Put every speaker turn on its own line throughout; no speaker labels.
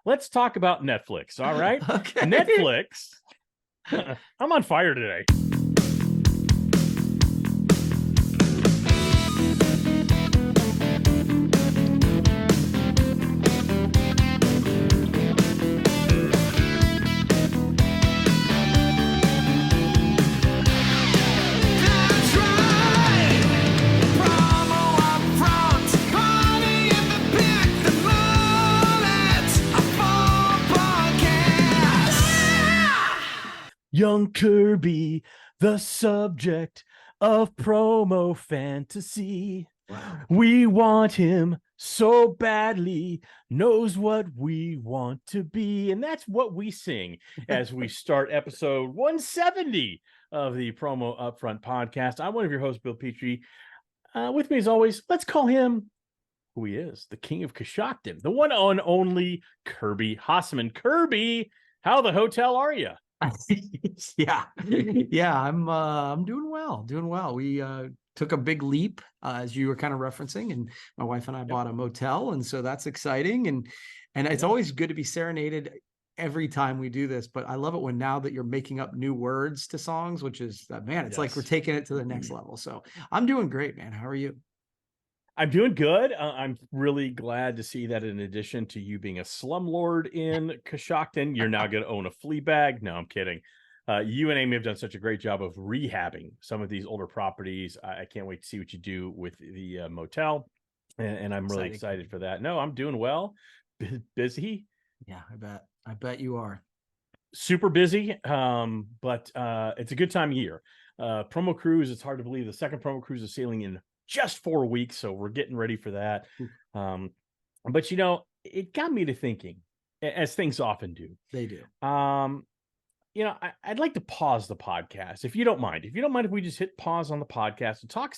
Let's talk about Netflix. All right.
Okay.
Netflix. I'm on fire today. Young Kirby, the subject of promo fantasy.
Wow.
We want him so badly, knows what we want to be. And that's what we sing as we start episode 170 of the Promo Upfront podcast. I'm one of your hosts, Bill Petrie. With me as always, let's call him who he is, the king of Coshocton, the one and only Kirby Hasseman. Kirby, how the hotel are you?
Yeah, I'm doing well. We took a big leap, as you were kind of referencing, and my wife and I bought a motel, and so that's exciting. And it's always good to be serenaded every time we do this, but I love it when now that you're making up new words to songs, which is man, it's like we're taking it to the next level. So I'm doing great, man. How are you?
I'm doing good. I'm really glad to see that in addition to you being a slumlord in Coshocton, you're now going to own a flea bag. No, I'm kidding. You and Amy have done such a great job of rehabbing some of these older properties. I can't wait to see what you do with the motel, and I'm really excited for that. No, I'm doing well. Busy.
Yeah, I bet you are.
Super busy, but it's a good time of year. Promo cruise, it's hard to believe the second promo cruise is sailing in just 4 weeks, so we're getting ready for that. But it got me to thinking, as things often do.
They do.
I'd like to pause the podcast, if you don't mind. If you don't mind, if we just hit pause on the podcast and talk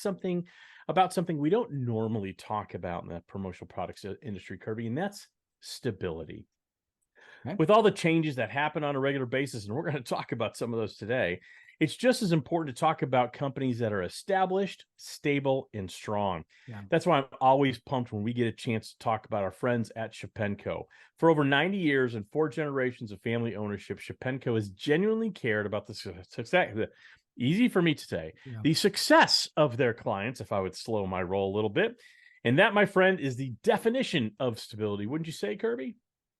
about something we don't normally talk about in the promotional products industry, Kirby, and that's stability. Okay. With all the changes that happen on a regular basis, and we're going to talk about some of those today, it's just as important to talk about companies that are established, stable, and strong. Yeah. That's why I'm always pumped when we get a chance to talk about our friends at Shepenco. For over 90 years and 4 generations of family ownership, Shepenco has genuinely cared about the success. Easy for me to say, the success of their clients, if I would slow my roll a little bit. And that, my friend, is the definition of stability. Wouldn't you say, Kirby?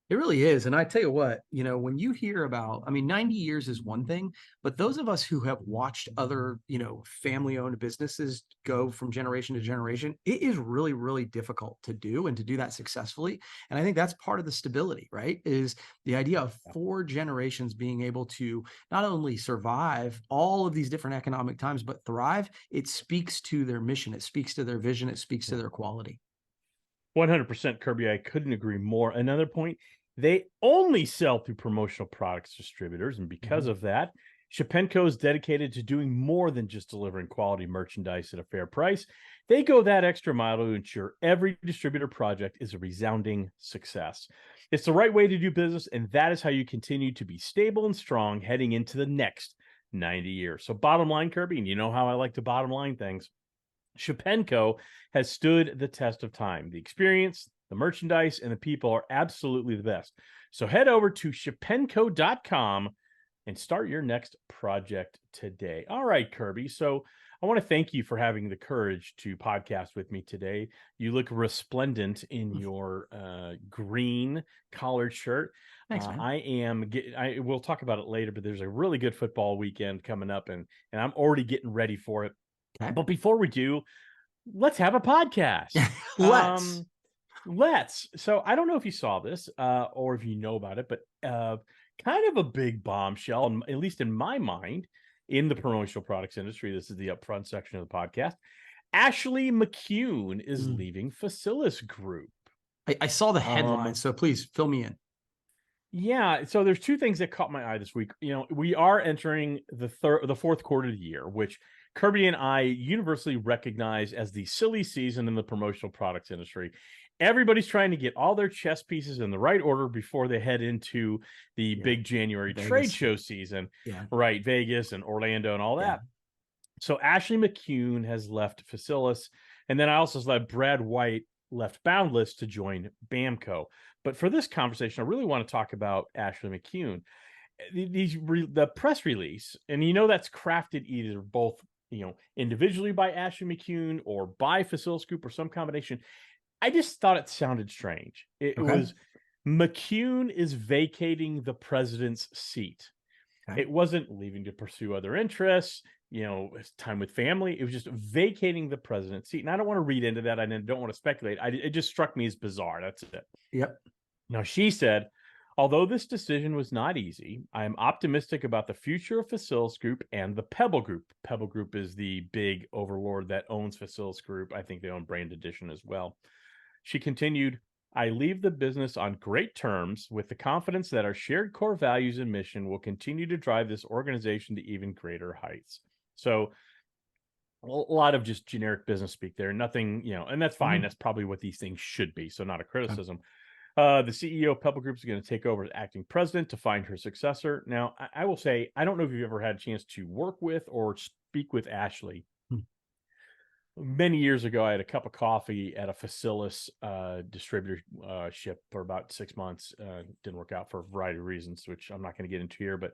It really is. And I tell you what, when you hear about, 90 years is one thing, but those of us who have watched other, family-owned businesses go from generation to generation, it is really, really difficult to do and to do that successfully. And I think that's part of the stability, right? Is the idea of 4 generations being able to not only survive all of these different economic times, but thrive. It speaks to their mission. It speaks to their vision. It speaks to their quality.
100%, Kirby. I couldn't agree more. Another point, they only sell through promotional products distributors, and because of that, Shepenco is dedicated to doing more than just delivering quality merchandise at a fair price. They go that extra mile to ensure every distributor project is a resounding success. It's the right way to do business, and that is how you continue to be stable and strong heading into the next 90 years. So bottom line, Kirby, and you know how I like to bottom line things, Shepenco has stood the test of time. The experience, the merchandise, and the people are absolutely the best. So head over to shepenco.com and start your next project today. All right, Kirby. So I want to thank you for having the courage to podcast with me today. You look resplendent in your green collared shirt.
Thanks, man.
I will talk about it later, but there's a really good football weekend coming up, and I'm already getting ready for it. Okay. But before we do, let's have a podcast. Let's. So I don't know if you saw this or if you know about it, but kind of a big bombshell, at least in my mind, in the promotional products industry. This is the upfront section of the podcast. Ashley McCune is leaving Facilis Group.
I saw the headline, so please fill me in.
Yeah, so there's 2 things that caught my eye this week. We are entering the 4th quarter of the year, which Kirby and I universally recognize as the silly season in the promotional products industry. Everybody's trying to get all their chess pieces in the right order before they head into the big January trade show season, right? Vegas and Orlando and all that. So Ashley McCune has left Facilis. And then I also saw Brad White left Boundless to join Bamco. But for this conversation, I really want to talk about Ashley McCune. The press release, and that's crafted either both individually by Ashley McCune or by Facilis Group or some combination. I just thought it sounded strange. It
Okay.
was McCune is vacating the president's seat.
Okay.
It wasn't leaving to pursue other interests, time with family. It was just vacating the president's seat. And I don't want to read into that. I don't want to speculate. It just struck me as bizarre. That's it.
Yep.
Now, she said, although this decision was not easy, I am optimistic about the future of Facilis Group and the Pebble Group. Pebble Group is the big overlord that owns Facilis Group. I think they own Brand Addition as well. She continued, I leave the business on great terms with the confidence that our shared core values and mission will continue to drive this organization to even greater heights. So a lot of just generic business speak there. Nothing, and that's fine. That's probably what these things should be. So not a criticism. The CEO of Pebble Group is going to take over as acting president to find her successor. Now, I will say, I don't know if you've ever had a chance to work with or speak with Ashley. Many years ago, I had a cup of coffee at a Facilis distributorship for about 6 months. Didn't work out for a variety of reasons, which I'm not going to get into here. But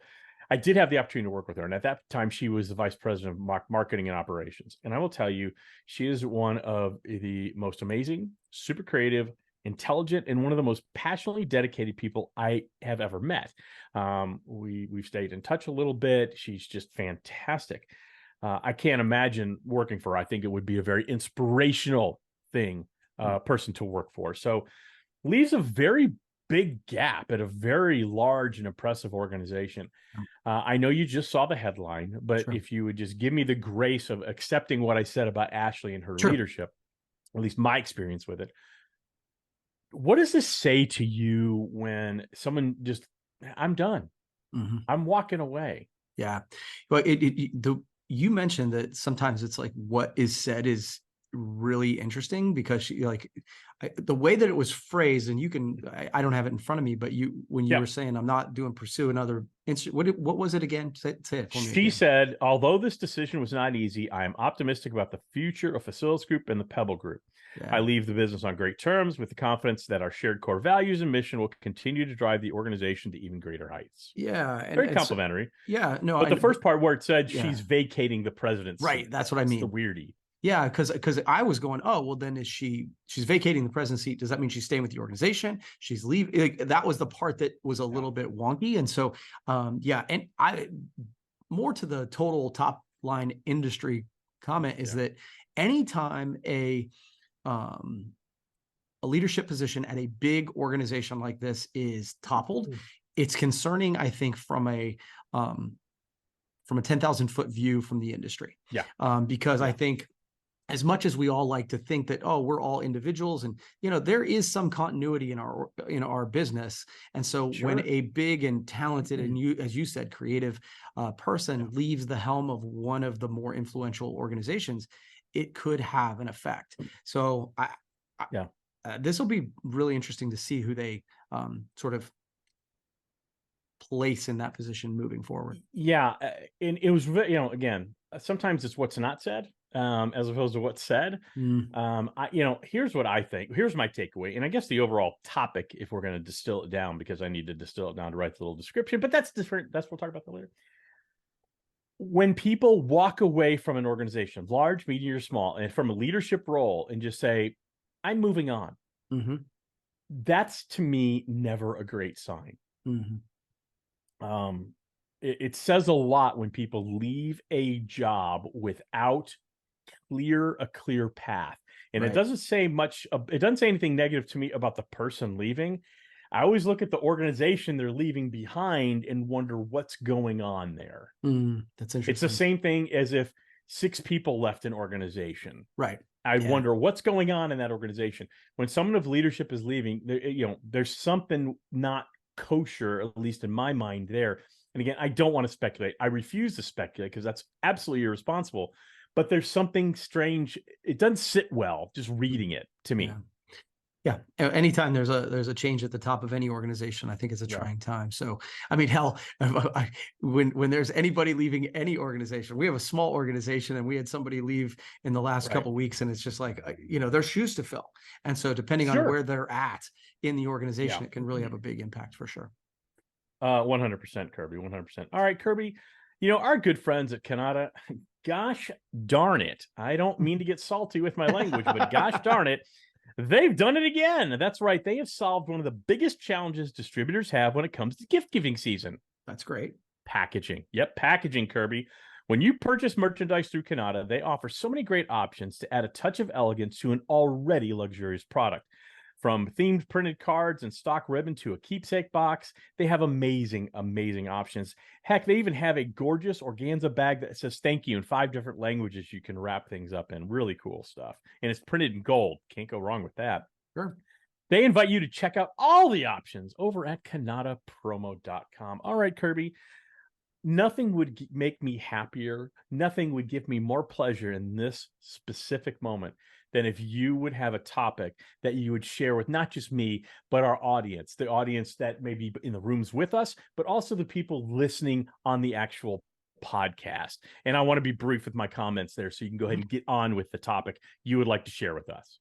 I did have the opportunity to work with her. And at that time, she was the vice president of marketing and operations. And I will tell you, she is one of the most amazing, super creative, intelligent, and one of the most passionately dedicated people I have ever met. We've stayed in touch a little bit. She's just fantastic. I can't imagine working for her. I think it would be a very inspirational person to work for. So leaves a very big gap at a very large and impressive organization. I know you just saw the headline, but if you would just give me the grace of accepting what I said about Ashley and her leadership, at least my experience with it. What does this say to you when someone just, I'm done. I'm walking away.
Yeah. But you mentioned that sometimes it's like what is said is really interesting because the way that it was phrased, and I don't have it in front of me, but when you were saying, I'm not pursue another what was it again? Say it for me.
She said, although this decision was not easy, I am optimistic about the future of Facilis Group and the Pebble Group. I leave the business on great terms with the confidence that our shared core values and mission will continue to drive the organization to even greater heights.
Yeah.
Very complimentary.
No.
But the first part where it said she's vacating the presidency.
Right. That's what I mean.
The weirdie.
Yeah. Because I was going, oh, well, then she's vacating the president's seat. Does that mean she's staying with the organization? She's leaving. That was the part that was a little bit wonky. And so, and more to the total top line industry comment is that anytime a leadership position at a big organization like this is toppled, it's concerning, I think, from a 10,000 foot view from the industry. Because I think as much as we all like to think that, oh, we're all individuals and, there is some continuity in our business. And so when a big and talented and as you said, creative person leaves the helm of one of the more influential organizations, it could have an effect. So this will be really interesting to see who they sort of place in that position moving forward.
And it was, again, sometimes it's what's not said as opposed to what's said. Here's what I think. Here's my takeaway. And I guess the overall topic, if we're going to distill it down, because I need to distill it down to write the little description, but that's different. We'll talk about that later. When people walk away from an organization, large, medium, or small, and from a leadership role and just say, I'm moving on, that's to me never a great sign. It says a lot when people leave a job without a clear path. And it doesn't say much. It doesn't say anything negative to me about the person leaving. I always look at the organization they're leaving behind and wonder what's going on there.
That's interesting.
It's the same thing as if 6 people left an organization.
Right.
I wonder what's going on in that organization. When someone of leadership is leaving, there's something not kosher, at least in my mind there. And again, I don't want to speculate. I refuse to speculate because that's absolutely irresponsible. But there's something strange. It doesn't sit well just reading it to me.
Yeah. Anytime there's a change at the top of any organization, I think it's a
Yeah.
trying time. So, I mean, hell, when there's anybody leaving any organization, we have a small organization and we had somebody leave in the last
Right.
couple of weeks, and it's just like, there's shoes to fill. And so depending on
Sure.
where they're at in the organization,
Yeah.
it can really have a big impact for sure.
100% Kirby, 100%. All right, Kirby, our good friends at Canada, gosh darn it. I don't mean to get salty with my language, but gosh darn it, they've done it again. That's right. They have solved one of the biggest challenges distributors have when it comes to gift giving season.
That's great.
Packaging. Yep, packaging, Kirby. When you purchase merchandise through Canada, they offer so many great options to add a touch of elegance to an already luxurious product. From themed printed cards and stock ribbon to a keepsake box, they have amazing, amazing options. Heck, they even have a gorgeous organza bag that says thank you in 5 different languages you can wrap things up in. Really cool stuff. And it's printed in gold. Can't go wrong with that.
Sure.
They invite you to check out all the options over at CanadaPromo.com. All right, Kirby. Nothing would make me happier. Nothing would give me more pleasure in this specific moment than if you would have a topic that you would share with not just me, but our audience, the audience that may be in the rooms with us, but also the people listening on the actual podcast. And I want to be brief with my comments there, so you can go ahead and get on with the topic you would like to share with us.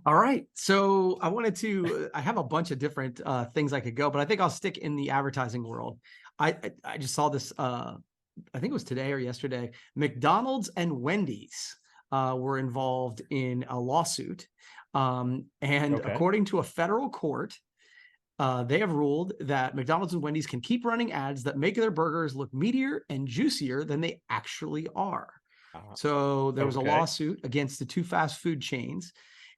All right. So I have a bunch of different things I could go, but I think I'll stick in the advertising world. I just saw this, I think it was today or yesterday. McDonald's and Wendy's were involved in a lawsuit. And
Okay.
according to a federal court, they have ruled that McDonald's and Wendy's can keep running ads that make their burgers look meatier and juicier than they actually are. So there was a lawsuit against the 2 fast food chains,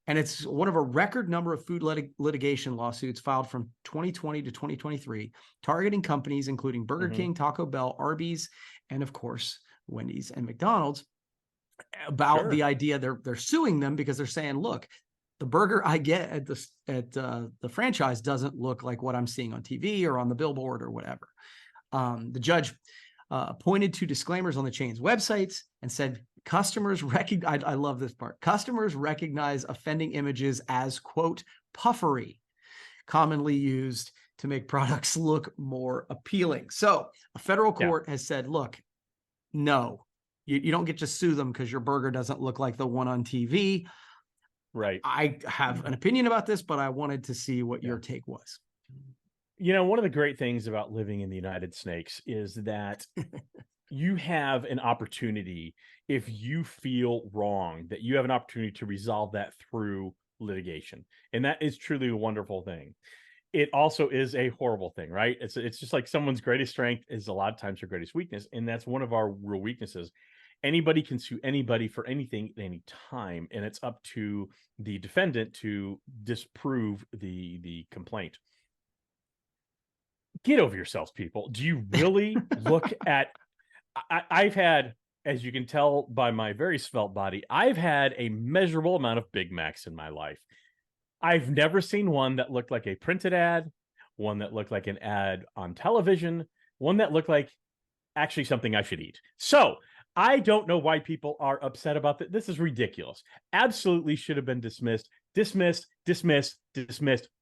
and it's one of a record number of food litigation lawsuits filed from 2020 to 2023, targeting companies including Burger King, Taco Bell, Arby's, and of course, Wendy's and McDonald's, about the idea they're suing them because they're saying, look, the burger I get at the franchise doesn't look like what I'm seeing on TV or on the billboard or whatever. The judge pointed to disclaimers on the chain's websites and said customers recognize, I love this part, customers recognize offending images as, quote, puffery, commonly used to make products look more appealing. So a federal court has said, look, no, you don't get to sue them because your burger doesn't look like the one on TV.
Right.
I have an opinion about this, but I wanted to see what your take was.
One of the great things about living in the United Snakes is that you have an opportunity, if you feel wrong, that you have an opportunity to resolve that through litigation. And that is truly a wonderful thing. It also is a horrible thing, right? It's just like someone's greatest strength is a lot of times their greatest weakness. And that's one of our real weaknesses. Anybody can sue anybody for anything at any time. And it's up to the defendant to disprove the complaint. Get over yourselves, people. Do you really look at... I've had, as you can tell by my very svelte body, I've had a measurable amount of Big Macs in my life. I've never seen one that looked like a printed ad, one that looked like an ad on television, one that looked like actually something I should eat. So I don't know why people are upset about that. This is ridiculous. Absolutely should have been dismissed. Dismissed.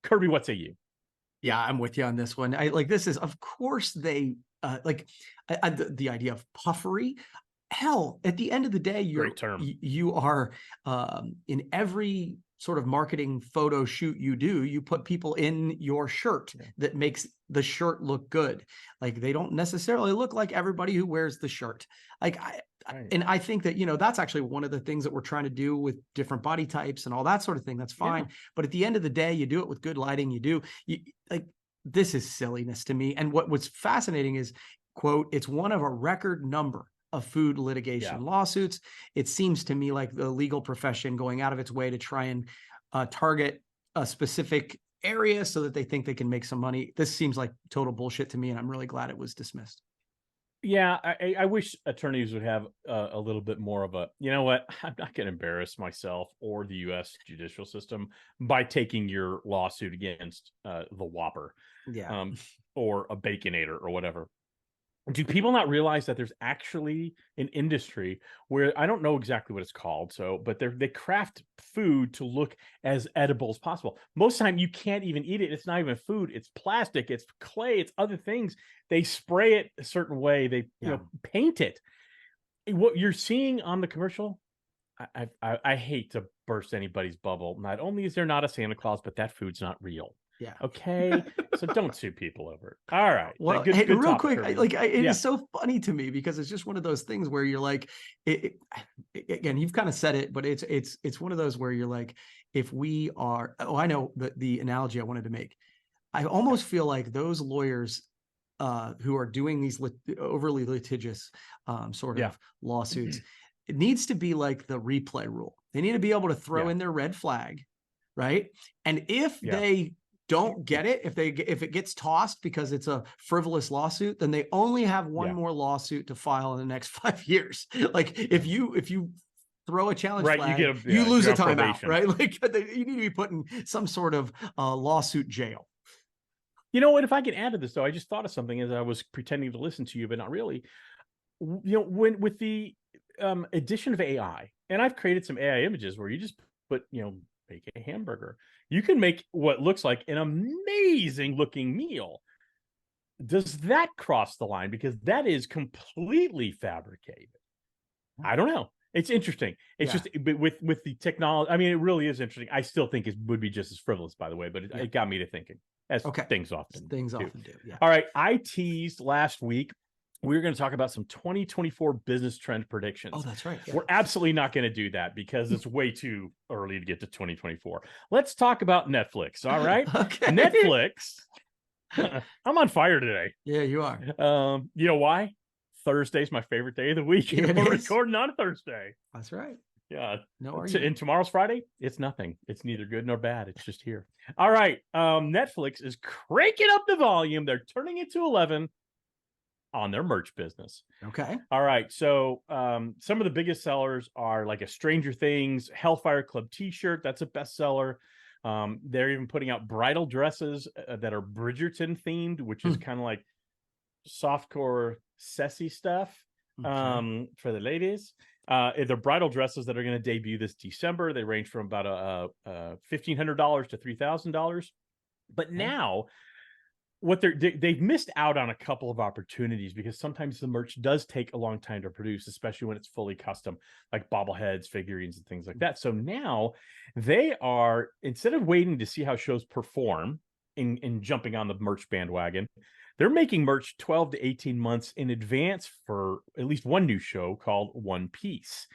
Kirby, what say you?
Yeah, I'm with you on this one. This is, of course, they the idea of puffery. Hell, at the end of the day, you are in every sort of marketing photo shoot you do, you put people in your shirt that makes the shirt look good. Like, they don't necessarily look like everybody who wears the shirt. And I think that, that's actually one of the things that we're trying to do with different body types and all that sort of thing. That's fine. Yeah. But at the end of the day, you do it with good lighting. This is silliness to me. And what's fascinating is, quote, it's one of a record number of food litigation lawsuits. It seems to me like the legal profession going out of its way to try and target a specific area so that they think they can make some money. This seems like total bullshit to me, and I'm really glad it was dismissed.
Yeah, I wish attorneys would have a little bit more of a, you know what, I'm not going to embarrass myself or the U.S. judicial system by taking your lawsuit against the Whopper, or a Baconator or whatever. Do people not realize that there's actually an industry where I don't know exactly what it's called, so but they craft food to look as edible as possible. Most of the time you can't even eat it. It's not even food, it's plastic, it's clay, it's other things. They spray it a certain way, they paint it. What you're seeing on the commercial, I hate to burst anybody's bubble. Not only is there not a Santa Claus, but that food's not real.
Yeah.
Okay, so don't sue people over it. All right.
Well,
Good,
hey,
good
real
topic,
quick,
Kirby.
it
Yeah.
is so funny to me because it's just one of those things where you're like, again, you've kind of said it, but it's one of those where you're like, if we are, oh, I know the analogy I wanted to make. I almost feel like those lawyers who are doing these overly litigious sort of lawsuits, it needs to be like the replay rule. They need to be able to throw in their red flag, right? And if they don't get it, if it gets tossed because it's a frivolous lawsuit, then they only have one more lawsuit to file in the next 5 years. Like if you throw a challenge flag, you lose a timeout, right? Like you need to be put in some sort of lawsuit jail.
You know what? If I can add to this, though, I just thought of something as I was pretending to listen to you, but not really. You know, when with the addition of AI, and I've created some AI images where you just put, make a hamburger. You can make what looks like an amazing looking meal. Does that cross the line? Because that is completely fabricated. I don't know. It's interesting. It's just with the technology. I mean, it really is interesting. I still think it would be just as frivolous, by the way, but it got me to thinking, as things often do.
Yeah.
All right. I teased last week we were going to talk about some 2024 business trend predictions.
Oh, that's right. Yeah.
We're absolutely not going to do that because it's way too early to get to 2024. Let's talk about Netflix. All right.
Okay.
Netflix. I'm on fire today.
Yeah, you are.
You know why? Thursday's my favorite day of the week. We're recording on a Thursday.
That's right.
Yeah.
No
And tomorrow's Friday. It's nothing. It's neither good nor bad. It's just here. All right. Netflix is cranking up the volume. They're turning it to 11 on their merch business.
Okay.
All right. So some of the biggest sellers are like a Stranger Things Hellfire Club t-shirt. That's a bestseller. They're even putting out bridal dresses that are Bridgerton themed, which is kind of like softcore sassy stuff for the ladies. They're bridal dresses that are going to debut this December. They range from about $1,500 to $3,000. But now what they've missed out on a couple of opportunities because sometimes the merch does take a long time to produce, especially when it's fully custom, like bobbleheads, figurines, and things like that. So now they are, instead of waiting to see how shows perform in jumping on the merch bandwagon, they're making merch 12 to 18 months in advance for at least one new show called One Piece.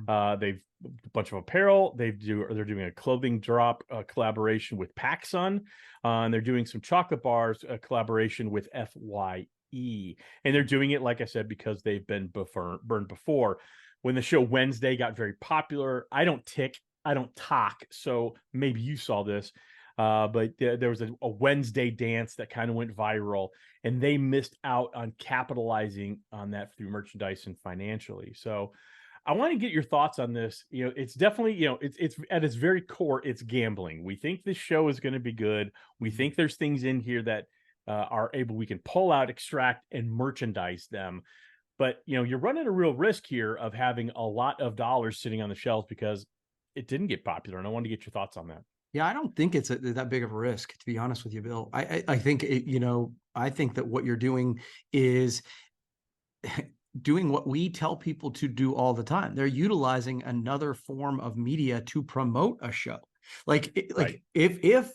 They've a bunch of apparel. They're doing a clothing drop collaboration with PacSun, and they're doing some chocolate bars collaboration with FYE. And they're doing it, like I said, because they've been burned before. When the show Wednesday got very popular, I don't talk, so maybe you saw this. But there was a Wednesday dance that kind of went viral, and they missed out on capitalizing on that through merchandise and financially. So I want to get your thoughts on this. It's definitely, it's at its very core, it's gambling. We think this show is going to be good. We think there's things in here that we can pull out, extract, and merchandise them. But, you're running a real risk here of having a lot of dollars sitting on the shelves because it didn't get popular. And I wanted to get your thoughts on that.
Yeah, I don't think it's that big of a risk, to be honest with you, Bill. I think I think that what you're doing is doing what we tell people to do all the time. They're utilizing another form of media to promote a show. If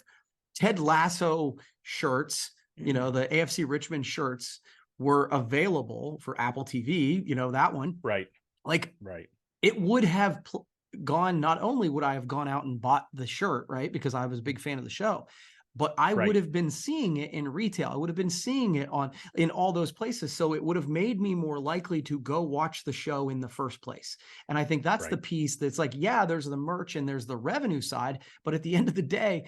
Ted Lasso shirts, the AFC Richmond shirts were available for Apple TV, that one,
right?
It would have gone. Not only would I have gone out and bought the shirt, right, because I was a big fan of the show, but I would have been seeing it in retail. I would have been seeing it in all those places. So it would have made me more likely to go watch the show in the first place. And I think that's the piece that's like, yeah, there's the merch and there's the revenue side, but at the end of the day,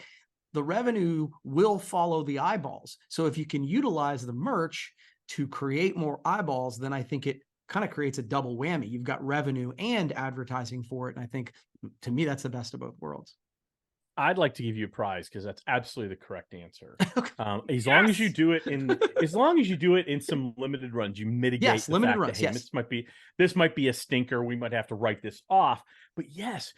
the revenue will follow the eyeballs. So if you can utilize the merch to create more eyeballs, then I think it kind of creates a double whammy. You've got revenue and advertising for it. And I think, to me, that's the best of both worlds.
I'd like to give you a prize because that's absolutely the correct answer.
Okay.
As long as you
Yes.
do it as long as you do it in some limited runs, you mitigate
Yes,
the
limited
fact that,
runs.
hey,
Yes.
this might be a stinker. We might have to write this off. But yes,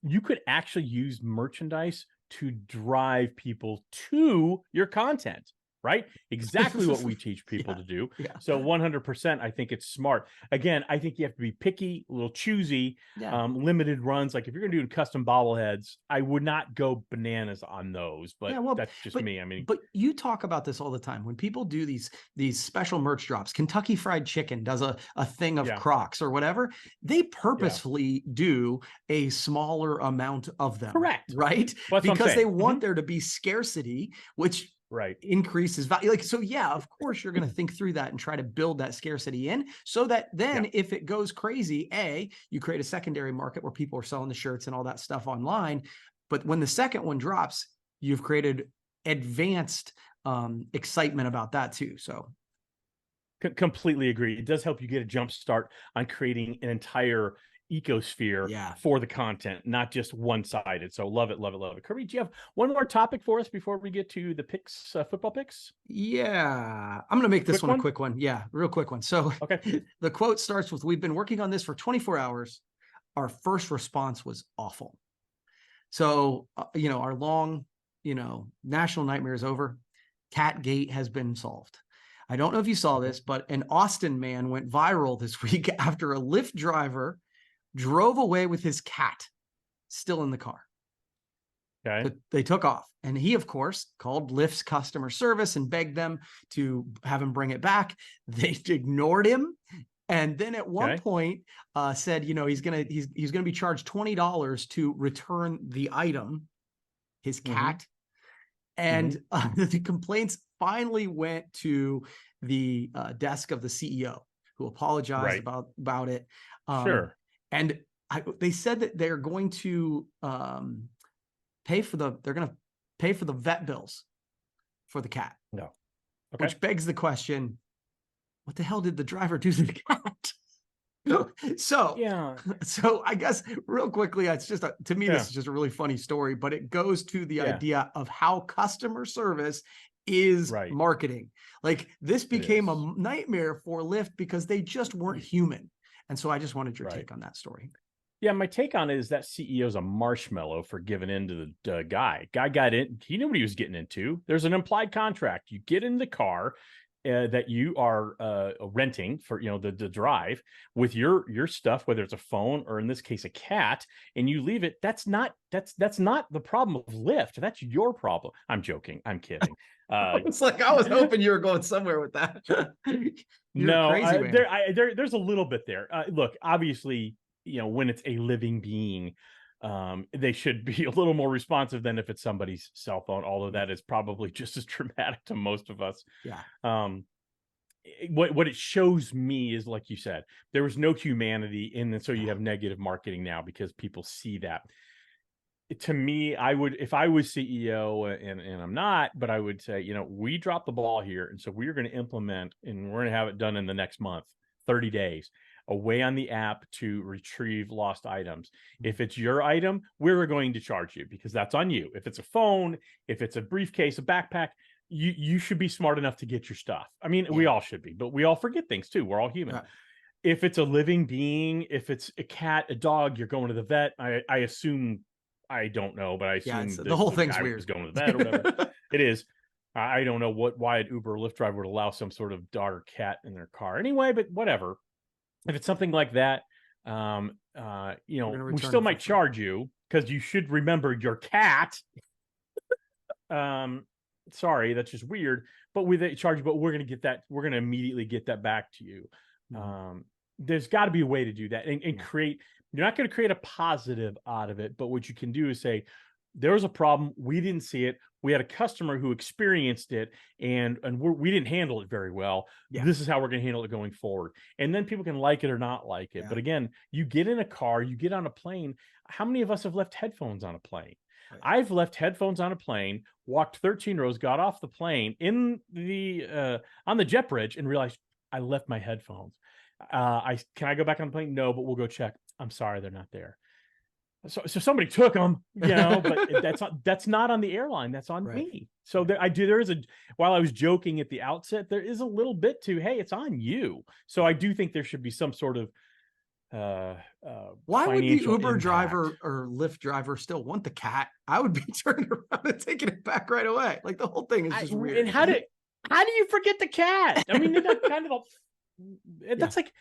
you could actually use merchandise to drive people to your content, right? Exactly what we teach people
Yeah.
to do.
Yeah.
So 100%, I think it's smart. Again, I think you have to be picky, a little choosy,
Yeah.
limited runs. Like if you're going to do custom bobbleheads, I would not go bananas on those, but
Yeah, well,
that's just
but
me. I mean,
but you talk about this all the time when people do these special merch drops. Kentucky Fried Chicken does a thing of
yeah,
Crocs or whatever. They
yeah,
purposefully do a smaller amount of them,
correct.
right?
Well, that's what I'm
Because they
saying.
want there to be scarcity, which
Right,
increases value. Like, so yeah, of course you're going to think through that and try to build that scarcity in so that
yeah,
then if it goes crazy, you create a secondary market where people are selling the shirts and all that stuff online. But when the second one drops, you've created advanced excitement about that too. So
completely agree. It does help you get a jump start on creating an entire ecosphere
yeah.
for the content, not just one-sided. So love it, love it, love it. Kirby, do you have one more topic for us before we get to the picks, football picks?
Yeah, I'm going to make this
Quick
one a
one.
quick one. Yeah, real quick one. So
Okay.
the quote starts with, "We've been working on this for 24 hours. Our first response was awful." So, our long, national nightmare is over. Catgate has been solved. I don't know if you saw
Okay.
this, but an Austin man went viral this week after a Lyft driver drove away with his cat still in the car.
Okay.
They took off. And he, of course, called Lyft's customer service and begged them to have him bring it back. They ignored him. And then at one
Okay.
point said, he's gonna be charged $20 to return the item, his
Mm-hmm.
cat.
Mm-hmm.
And the complaints finally went to the desk of the CEO, who apologized
Right.
about it.
Sure.
And they said that they're going to they're going to pay for the vet bills for the cat,
No. Okay.
which begs the question, what the hell did the driver do to the cat? So,
Yeah.
so I guess real quickly, it's just to me, this
Yeah.
is just a really funny story, but it goes to the
Yeah.
idea of how customer service is
Right.
marketing. Like this
It
became
is.
a nightmare for Lyft because they just weren't human. And so I just wanted your
Right.
take on that story.
Yeah, my take on it is that CEO's a marshmallow for giving in to the guy. Guy got in. He knew what he was getting into. There's an implied contract. You get in the car that you are renting for, the drive with your stuff, whether it's a phone or in this case a cat, and you leave it. That's not the problem of Lyft. That's your problem. I'm joking. I'm kidding.
It's like I was hoping you were going somewhere with that. You're
No,
crazy, man.
there's a little bit there. Look, obviously, when it's a living being, they should be a little more responsive than if it's somebody's cell phone, although that is probably just as traumatic to most of us.
Yeah.
Um, what it shows me is, like you said, there was no humanity in it, so you have negative marketing now because people see that. To me, I would, if I was CEO, and I'm not, but I would say, we dropped the ball here, and so we're going to implement, and we're going to have it done in the next month, 30 days, a way on the app to retrieve lost items. If it's your item, we're going to charge you because that's on you. If it's a phone, if it's a briefcase, a backpack, you should be smart enough to get your stuff. I mean, we all should be, but we all forget things too. We're all human.
Right.
If it's a living being, if it's a cat, a dog, you're going to the vet. I assume, I don't know, but I
Yeah,
assume
the whole
the
thing's
guy
weird.
was going to the vet or whatever. It is. I don't know why an Uber or Lyft driver would allow some sort of dog or cat in their car anyway, but whatever. If it's something like that, we still might charge you because you should remember your cat. Sorry, that's just weird. But with it charge, but we're going to immediately get that back to you. There's got to be a way to do that and create. You're not going to create a positive out of it, but what you can do is say, there was a problem. We didn't see it. We had a customer who experienced it, and we didn't handle it very well.
Yeah.
This is how we're going to handle it going forward. And then people can like it or not like it.
Yeah.
But again, you get in a car, you get on a plane. How many of us have left headphones on a plane? Right. I've left headphones on a plane, walked 13 rows, got off the plane on the jet bridge, and realized I left my headphones. Can I go back on the plane? No, but we'll go check. I'm sorry, they're not there. So somebody took them, but that's not on the airline. That's on
Right.
me. So there is while I was joking at the outset, there is a little bit to, hey, it's on you. So I do think there should be some sort of
why would the
financial
Uber
impact.
driver or Lyft driver still want the cat? I would be turning around and taking it back right away. Like the whole thing is just weird.
And how do you forget the cat? I mean, that's kind of that's like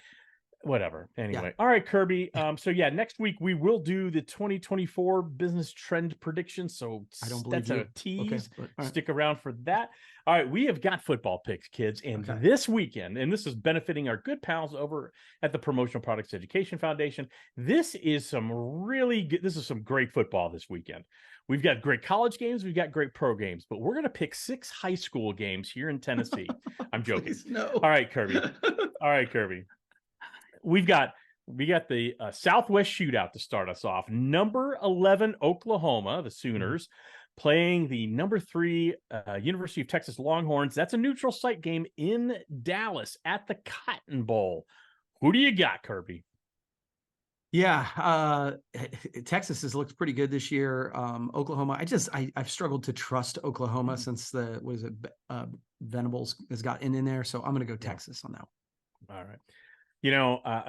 whatever. Anyway, all right, Kirby. So next week we will do the 2024 business trend prediction. So
I don't believe
that's
you.
a tease.
Okay, right.
Stick around for that. All right, we have got football picks, kids, and this weekend, and this is benefiting our good pals over at the Promotional Products Education Foundation. This is some really good. This is some great football this weekend. We've got great college games. We've got great pro games, but we're going to pick 6 high school games here in Tennessee. I'm joking.
No.
All right, Kirby. We got the Southwest Shootout to start us off. Number 11 Oklahoma, the Sooners, playing the number 3 University of Texas Longhorns. That's a neutral site game in Dallas at the Cotton Bowl. Who do you got, Kirby?
Yeah, Texas has looked pretty good this year. Oklahoma, I've struggled to trust Oklahoma since Venables has gotten in there. So I'm going to go Texas on that one.
All right.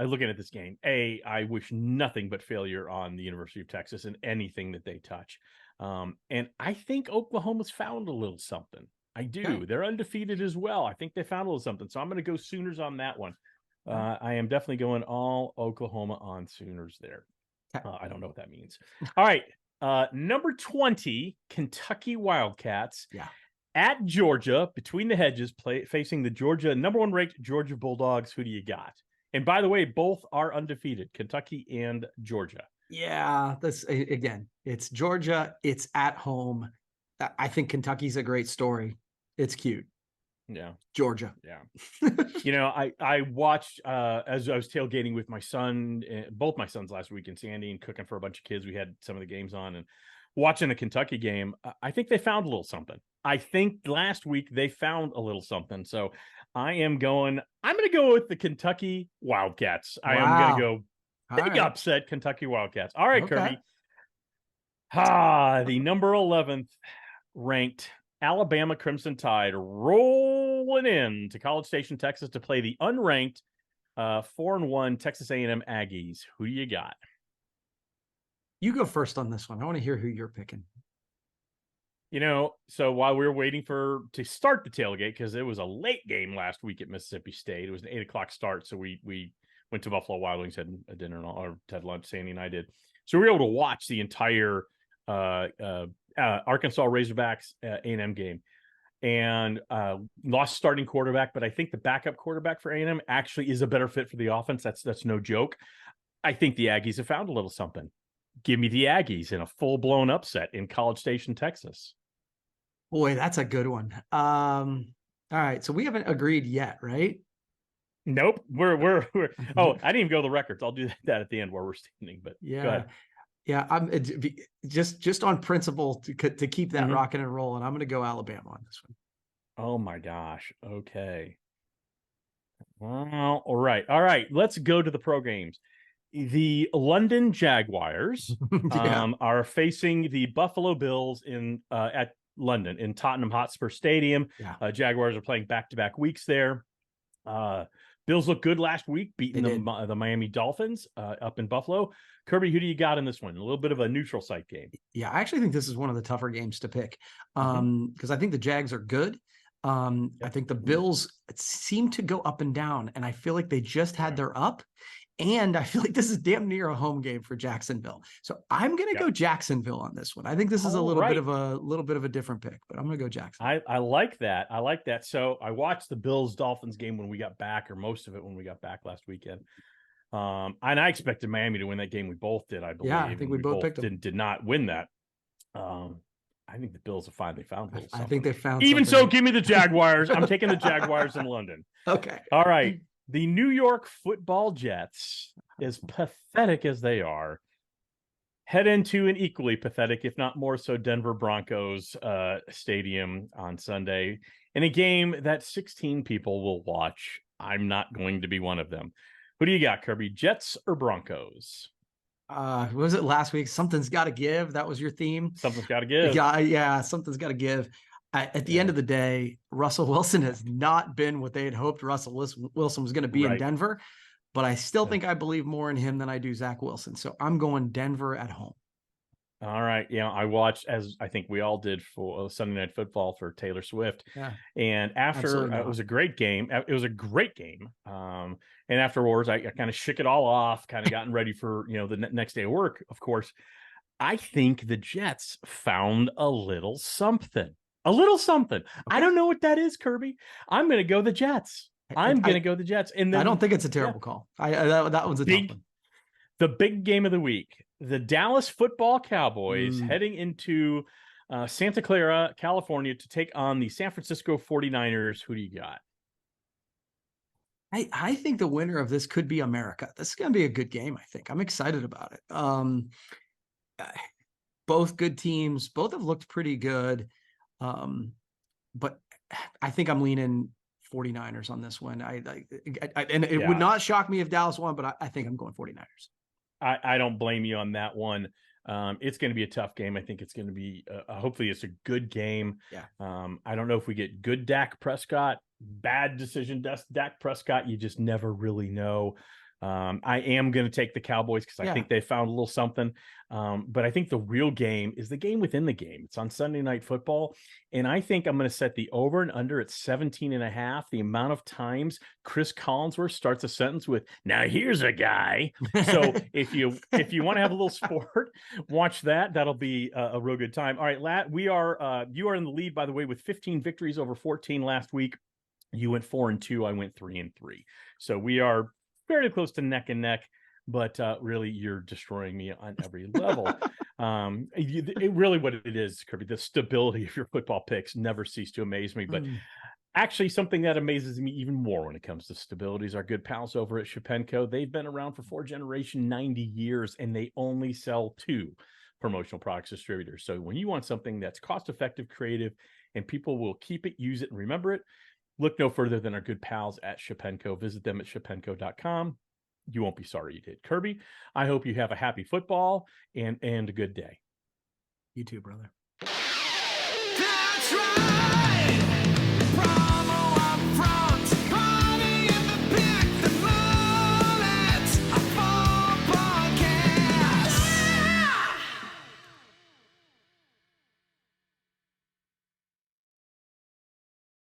Looking at this game, I wish nothing but failure on the University of Texas and anything that they touch. And I think Oklahoma's found a little something. I do. Okay. They're undefeated as well. I think they found a little something. So I'm going to go Sooners on that one. I am definitely going all Oklahoma on Sooners there. I don't know what that means. All right. Number 20, Kentucky Wildcats.
Yeah.
At Georgia, between the hedges, facing the number 1 ranked Georgia Bulldogs. Who do you got? And by the way, both are undefeated, Kentucky and Georgia.
Yeah, it's Georgia. It's at home. I think Kentucky's a great story. It's cute.
Yeah.
Georgia.
Yeah. I watched as I was tailgating with my son, both my sons last week in Sandy, and cooking for a bunch of kids. We had some of the games on, and watching the Kentucky game, I think they found a little something. I think last week they found a little something. So I'm going to go with the Kentucky Wildcats. Wow. I am going to go big upset Kentucky Wildcats. All right, okay. Kirby. The number 11th ranked Alabama Crimson Tide rolling in to College Station, Texas to play the unranked 4-1 Texas A&M Aggies. Who do you got?
You go first on this one. I want to hear who you're picking.
So while we were waiting to start the tailgate, because it was a late game last week at Mississippi State, it was an 8:00 start. So we went to Buffalo Wild Wings, had a dinner and all, or had lunch, Sandy and I did. So we were able to watch the entire Arkansas Razorbacks A&M game, and lost starting quarterback, but I think the backup quarterback for A&M actually is a better fit for the offense. That's no joke. I think the Aggies have found a little something. Give me the Aggies in a full-blown upset in College Station, Texas.
Boy, that's a good one. All right, so we haven't agreed yet, right?
Nope. We're oh, I didn't even go to the records. I'll do that at the end where we're standing, but
yeah.
Go ahead.
Yeah, I'm just on principle to keep that rocking and rolling. I'm going to go Alabama on this one.
Oh my gosh. Okay. Well, all right. Let's go to the pro games. The London Jaguars are facing the Buffalo Bills at London in Tottenham Hotspur Stadium.
Yeah.
Jaguars are playing back-to-back weeks there. Bills looked good last week, beating the Miami Dolphins up in Buffalo. Kirby, who do you got in this one? A little bit of a neutral site game.
Yeah, I actually think this is one of the tougher games to pick because I think the Jags are good. I think the Bills seem to go up and down, and I feel like they just had their up. And I feel like this is damn near a home game for Jacksonville. So I'm going to go Jacksonville on this one. I think this is a little bit of a different pick, but I'm going to go Jacksonville.
I like that. I like that. So I watched the Bills-Dolphins game when we got back, or most of it when we got back last weekend. And I expected Miami to win that game. We both did, I believe.
Yeah, I think we both picked them.
Did not win that. I think the Bills have finally found a little something.
I think they found
Even
something.
So, give me the Jaguars. I'm taking the Jaguars in London.
Okay.
All right. The New York Football Jets, as pathetic as they are, head into an equally pathetic, if not more so, Denver Broncos stadium on Sunday in a game that 16 people will watch. I'm not going to be one of them. Who do you got, Kirby? Jets or Broncos?
Was it last week? Something's got to give. That was your theme.
Something's got to give.
Yeah, something's got to give. At the end of the day, Russell Wilson has not been what they had hoped Russell Wilson was going to be in Denver, but I still think I believe more in him than I do Zach Wilson. So I'm going Denver at home.
All right. Yeah, I watched, as I think we all did, for Sunday Night Football for Taylor Swift.
Yeah.
And after it was a great game. It was a great game. And afterwards, I kind of shook it all off, kind of gotten ready for, the next day of work, of course. I think the Jets found a little something. A little something. Okay. I don't know what that is, Kirby. I'm going to go the Jets. I'm going to go the Jets. And then,
I don't think it's a terrible call. That one's a tough one.
The big game of the week, the Dallas Football Cowboys heading into Santa Clara, California to take on the San Francisco 49ers. Who do you got?
I think the winner of this could be America. This is going to be a good game, I think. I'm excited about it. Both good teams. Both have looked pretty good. But I think I'm leaning 49ers on this one. It would not shock me if Dallas won, but I think I'm going 49ers.
I don't blame you on that one. It's going to be a tough game. I think it's going to be, hopefully it's a good game.
Yeah.
I don't know if we get good Dak Prescott, bad decision Dak Prescott. You just never really know. I am going to take the Cowboys because I think they found a little something. But I think the real game is the game within the game. It's on Sunday Night Football. And I think I'm going to set the over and under at 17.5. The amount of times Chris Collinsworth starts a sentence with, "Now here's a guy." So if you want to have a little sport, watch that. That'll be a real good time. All right, you are in the lead, by the way, with 15 victories over 14 last week. You went 4-2. I went 3-3. So we are fairly close to neck and neck, but really you're destroying me on every level. Really what it is, Kirby, the stability of your football picks never cease to amaze me. But actually something that amazes me even more when it comes to stability is our good pals over at Shepenko. They've been around for 90 years, and they only sell 2 promotional products distributors. So when you want something that's cost-effective, creative, and people will keep it, use it, and remember it, look no further than our good pals at Shepenko. Visit them at shepenko.com. You won't be sorry you did. Kirby, I hope you have a happy football and a good day.
You too, brother.
That's right.